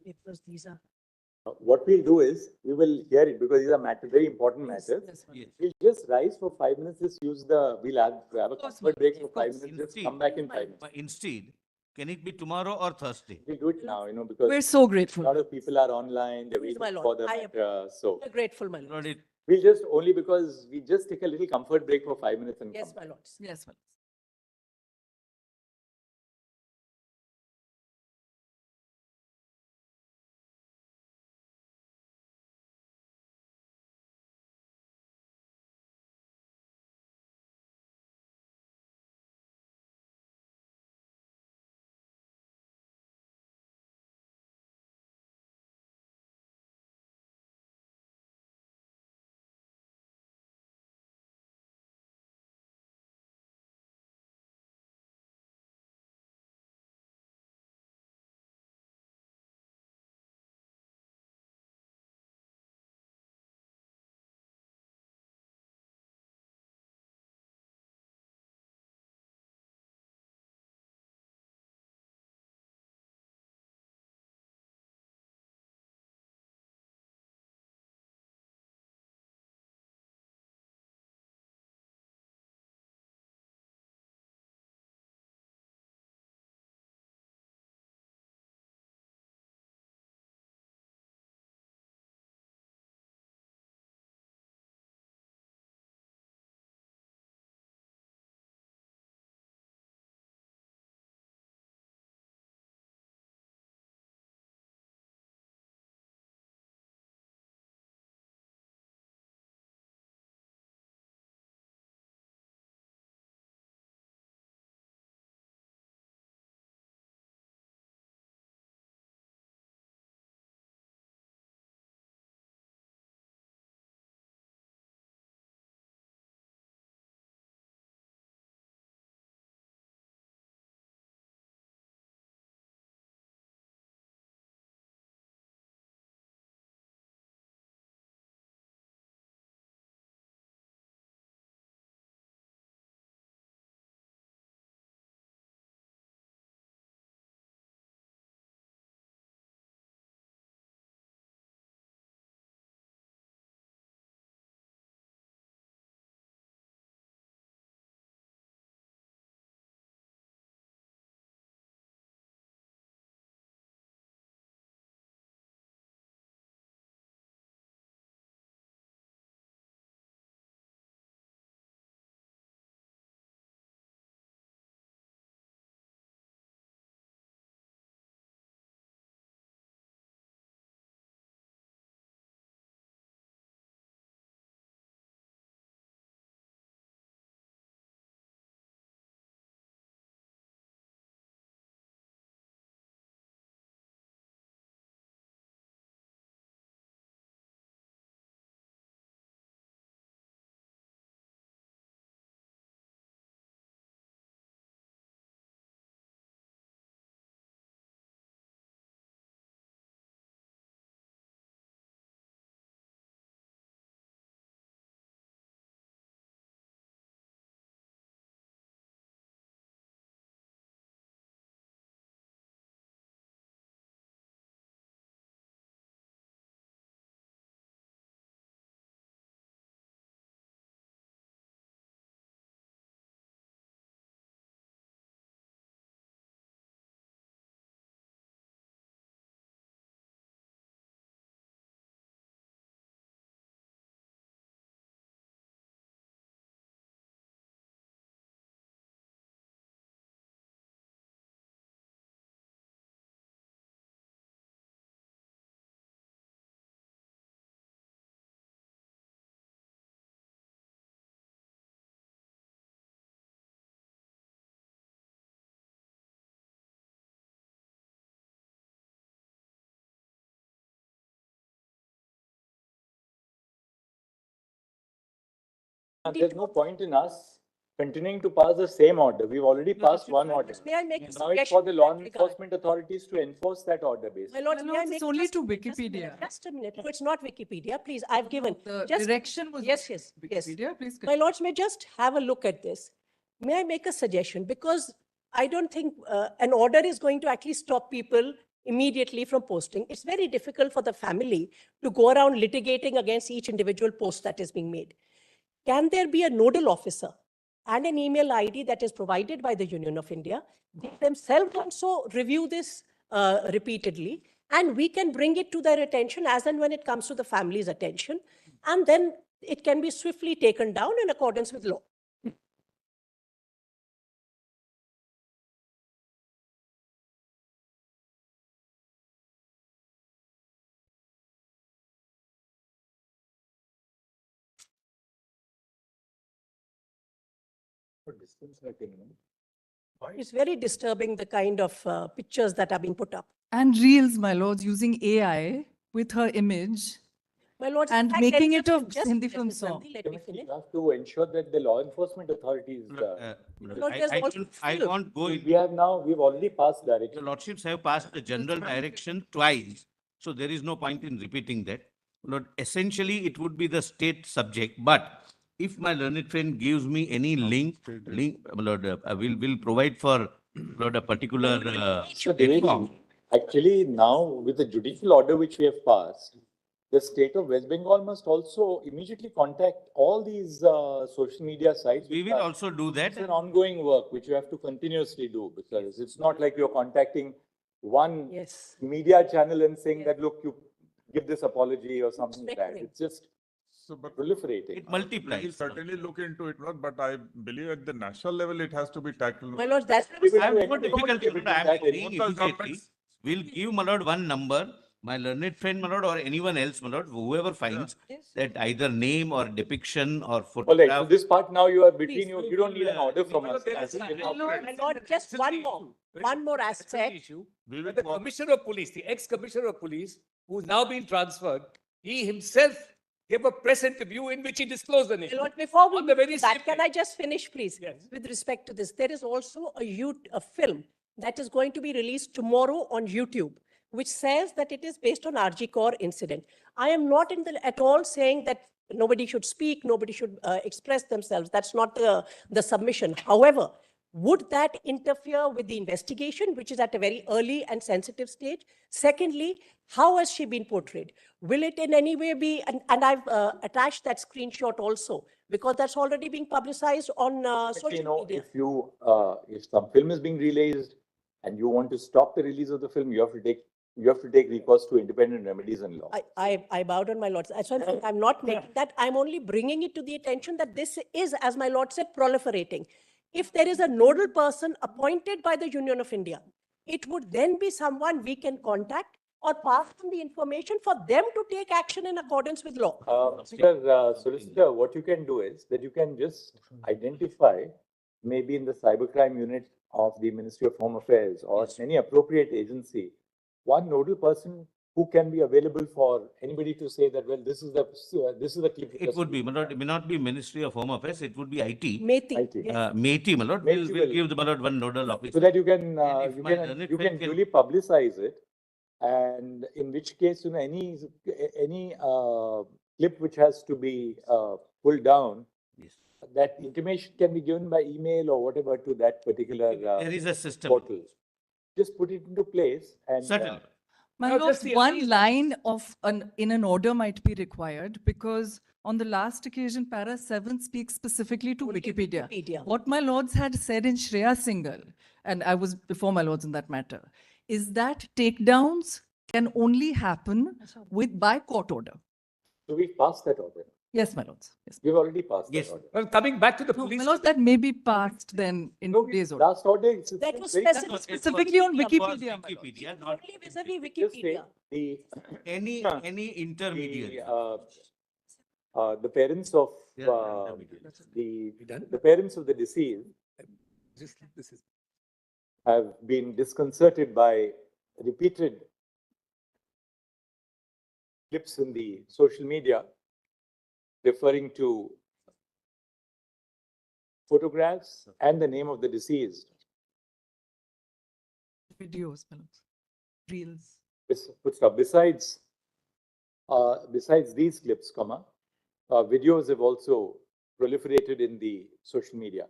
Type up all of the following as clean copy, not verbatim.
Because these are. What we'll do is, we will hear it because these are very important matters. Yes. We'll just rise for 5 minutes, just use we'll have a course, comfort break of for 5 course. minutes, just Indeed. come back in 5 minutes. But instead, can it be tomorrow or Thursday? We'll do it now, because We're so a grateful. lot of people are online, they're Please, waiting my for lord, the I matter, so. am grateful, my lord. Lord, it- We'll just, only because we just take a little comfort break for 5 minutes and Yes, come. my lords. Yes, well. There's no point in us continuing to pass the same order. We've already passed one order. May I make a Now it's suggestion for the law in that regard? enforcement authorities to enforce that order My basically. lord, My may lord, I it's make only just to a minute, Wikipedia. Just a minute. No, it's not Wikipedia. Please, I've given. The Just- direction was. Yes, yes, yes. Wikipedia, please. My lords may just have a look at this. May I make a suggestion? Because I don't think an order is going to actually stop people immediately from posting, it's very difficult for the family to go around litigating against each individual post that is being made. Can there be a nodal officer and an email ID that is provided by the Union of India? They themselves also review this repeatedly, and we can bring it to their attention as and when it comes to the family's attention, and then it can be swiftly taken down in accordance with law. What distance are taking? It's very disturbing, the kind of pictures that are being put up. And reels, my lords, using AI with her image. My lords, And in fact, making there is it a just- Hindi let film me- song. Nandi, let me Chemistry, finish. you have to ensure that the law enforcement authorities, Lord, there's also I film. won't go we into, have now, we've already passed your direction. lordships have passed the general direction twice, so there is no point in repeating that. Lord, essentially, it would be the state subject, but if my learned friend gives me any link, Lord, will provide for, Lord, a particular, So Devesh, actually now with the judicial order which we have passed, the state of West Bengal must also immediately contact all these social media sites. we which will are- also do that. It's an ongoing work which you have to continuously do, because it's not like you're contacting one Yes. media channel and saying that, look, you give this apology or something like that. Reckoning. It's just So, but proliferating. It we will multiplies. certainly look into it, Lord, but I believe at the national level, it has to be tackled. My lords, that's We will I do have no anything difficulty, to Lord, do I am that. saying Both the immediately, governments- we'll give, my lord, one number, my learned friend, my lord, or anyone else, my lord, whoever finds Yes. that either name or depiction or All right, so photograph. this part now you are between Please. you, you don't need an order from us. There is You a- know, My lord, just one more aspect. issue. We will But the walk- commissioner of police, the ex-commissioner of police, who's now been transferred, he himself gave a press interview in which he disclosed the name. My lord, before we On the move very to that, same can day. I just finish, please? Yes. With respect to this, there is also a film that is going to be released tomorrow on YouTube, which says that it is based on RG Kaur incident. I am not at all saying that nobody should speak, nobody should express themselves. That's not the submission. However, would that interfere with the investigation, which is at a very early and sensitive stage? Secondly, how has she been portrayed? Will it in any way be, and I've attached that screenshot also, because that's already being publicized on you social know, media. if some film is being released and you want to stop the release of the film, you have to take recourse to independent remedies and law. I bowed on my lords. That's why I'm not making that. I'm only bringing it to the attention that this is, as my lord said, proliferating. If there is a nodal person appointed by the Union of India, it would then be someone we can contact or pass on the information for them to take action in accordance with law. Mr. Solicitor, what you can do is that you can just identify, maybe in the cybercrime unit of the Ministry of Home Affairs or any appropriate agency, one nodal person who can be available for anybody to say that, well, this is the clip. It would be, my lord, it may not be Ministry of Home Affairs, it would be IT. Methi. IT. Yes. Meiti, my lord, Meiti we'll will- give the, my lord, one nodal So officer. that you can, And if my learned you friend can can- duly publicize it. And in which case, you know, any clip which has to be pulled down, Yes. that intimation can be given by email or whatever to that particular There is a system. portal. Just put it into place and. Certainly. My Now, lords, just the one appeal- line in an order might be required, because on the last occasion, para 7 speaks specifically to Only Wikipedia. Wikipedia. What my lords had said in Shreya Singhal, and I was before my lords in that matter, is that takedowns can only happen by court order. So we've passed that order. Yes, my lords. Yes. We've already passed Yes. that order. Well, coming back to the No, police. my lords, that may be passed then in No, today's order. last order. That was very- specific. No, it was- Specifically on it was Wikipedia, my lord. Wikipedia, not Only vis-a-vis Just say Wikipedia. any intermediate. The parents of Yeah, intermediate. the parents of the deceased This is. have been disconcerted by repeated clips in the social media referring to photographs and the name of the deceased. Videos, my lords. Reels. Besides these clips, videos have also proliferated in the social media.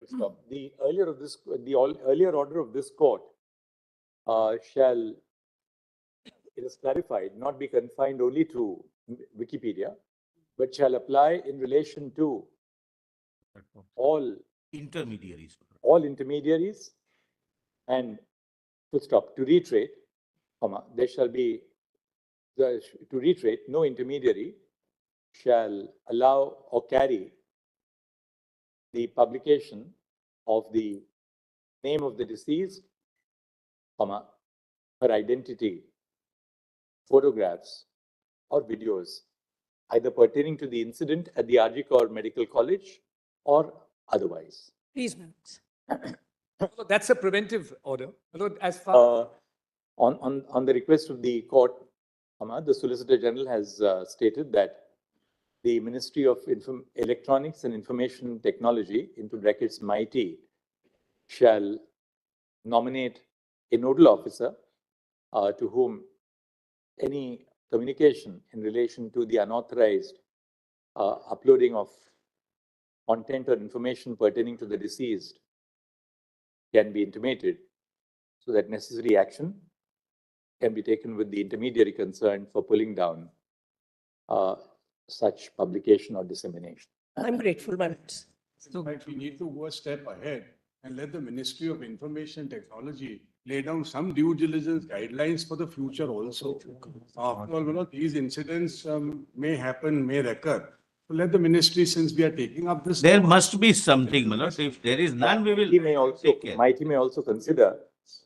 The earlier order of this court shall, it is clarified, not be confined only to Wikipedia, but shall apply in relation to all Intermediaries. intermediaries and full stop. To reiterate, comma, there shall be, to reiterate, no intermediary shall allow or carry the publication of the name of the deceased, comma, her identity, photographs, or videos, either pertaining to the incident at the RG Kaur Medical College or otherwise. Please, members. So that's a preventive order. As far On the request of the court, the Solicitor General has stated that the Ministry of Electronics and Information Technology, into brackets MIT, shall nominate a nodal officer to whom any communication in relation to the unauthorized uploading of content or information pertaining to the deceased can be intimated, so that necessary action can be taken with the intermediary concerned for pulling down such publication or dissemination. I'm grateful, members. But we need to go a step ahead and let the Ministry of Information Technology lay down some due diligence guidelines for the future also. After all, these incidents may happen, may recur. So let the ministry, since we are taking up this. There must be something, my lord. If there is none, we will take care. MIT may also consider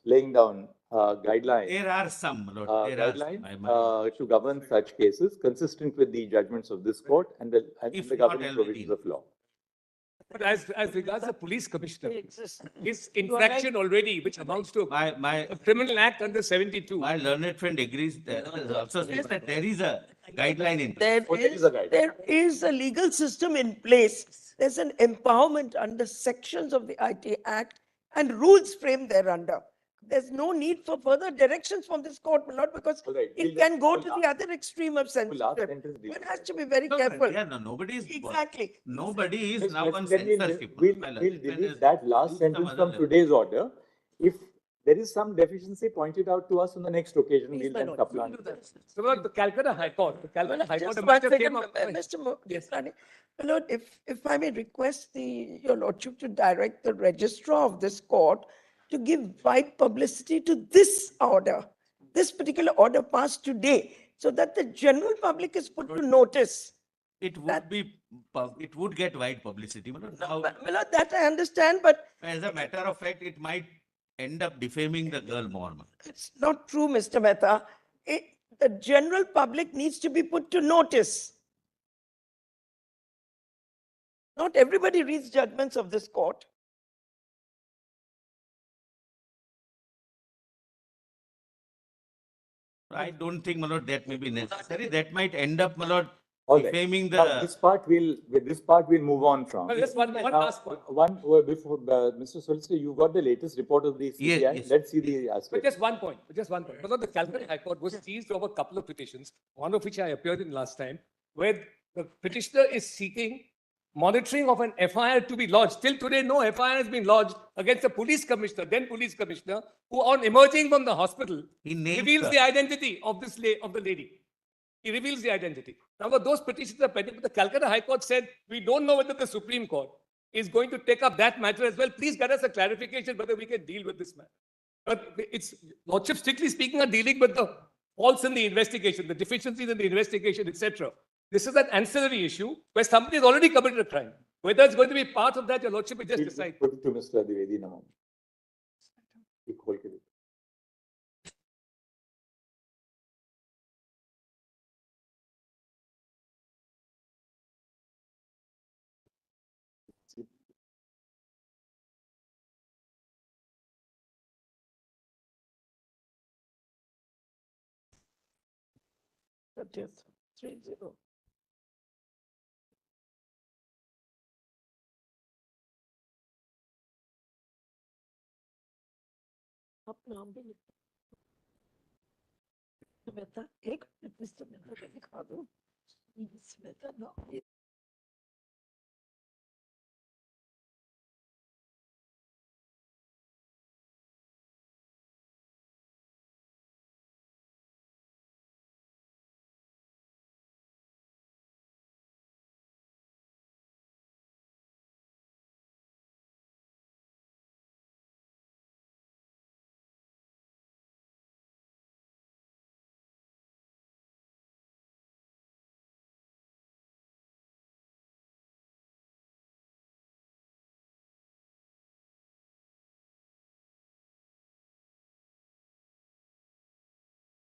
laying down guidelines. There are some, my lord. There are some. Guidelines to govern such cases consistent with the judgments of this court and the If not governing already. provisions of law. But as regards the police commissioner, Exists. his infraction already, which amounts to a criminal act under 72. My learned friend agrees that also says that there is a guideline in. There is a guideline. There is a legal system in place. There's an empowerment under sections of the IT Act and rules framed thereunder. There's no need for further directions from this court, my lord, because All right, it we'll- can go we'll to the other extreme of last censorship. sentence, One has to be very No, careful. yeah, no, nobody is. Exactly. Nobody is Yes, now on let me- censorship. We'll My learned we'll friend delete has that last used some sentence other from level. today's order. If there is some deficiency pointed out to us on the next occasion, Please, we'll my then lord, supplant. we'll do that. So about the Calcutta High Court, Just a one matter second, came up. Mr. Yes. Murali. My lord, if I may request your lordship to direct the registrar of this court to give wide publicity to this order, this particular order passed today, so that the general public is put to notice. It would be, it would get wide publicity. My lord. Now, My lord, that I understand, but as a matter of fact, it might end up defaming the girl more. Ma. it's not true, Mr. Mehta. The general public needs to be put to notice. Not everybody reads judgments of this court. I don't think, my lord, that may be necessary. That might end up, my lord, All right. defaming Now, the. this part we'll move on from. Well, just one Now, last point. before, Mr. Solicitor, you got the latest report of the CBI? yes. Let's see the But aspect. just one point, But the Calcutta High Court was seized over a couple of petitions, one of which I appeared in last time, where the petitioner is seeking monitoring of an FIR to be lodged. Till today, no FIR has been lodged against the police commissioner, then police commissioner, who on emerging from the hospital, He names reveals her. the identity of of the lady. He reveals the identity. Now, those petitions are pending, but the Calcutta High Court said, we don't know whether the Supreme Court is going to take up that matter as well. Please get us a clarification whether we can deal with this matter. But it's, Lordship, strictly speaking, are dealing with the faults in the investigation, the deficiencies in the investigation, etc. This is an ancillary issue where somebody has already committed a crime. Whether it's going to be part of that, your Lordship will just We'll decide. Put it to Mr. Dwivedi in a moment. That is 30. आप नाम भी लिख मेहता एक minute mister Mehta को दिखा दो mister Mehta नाम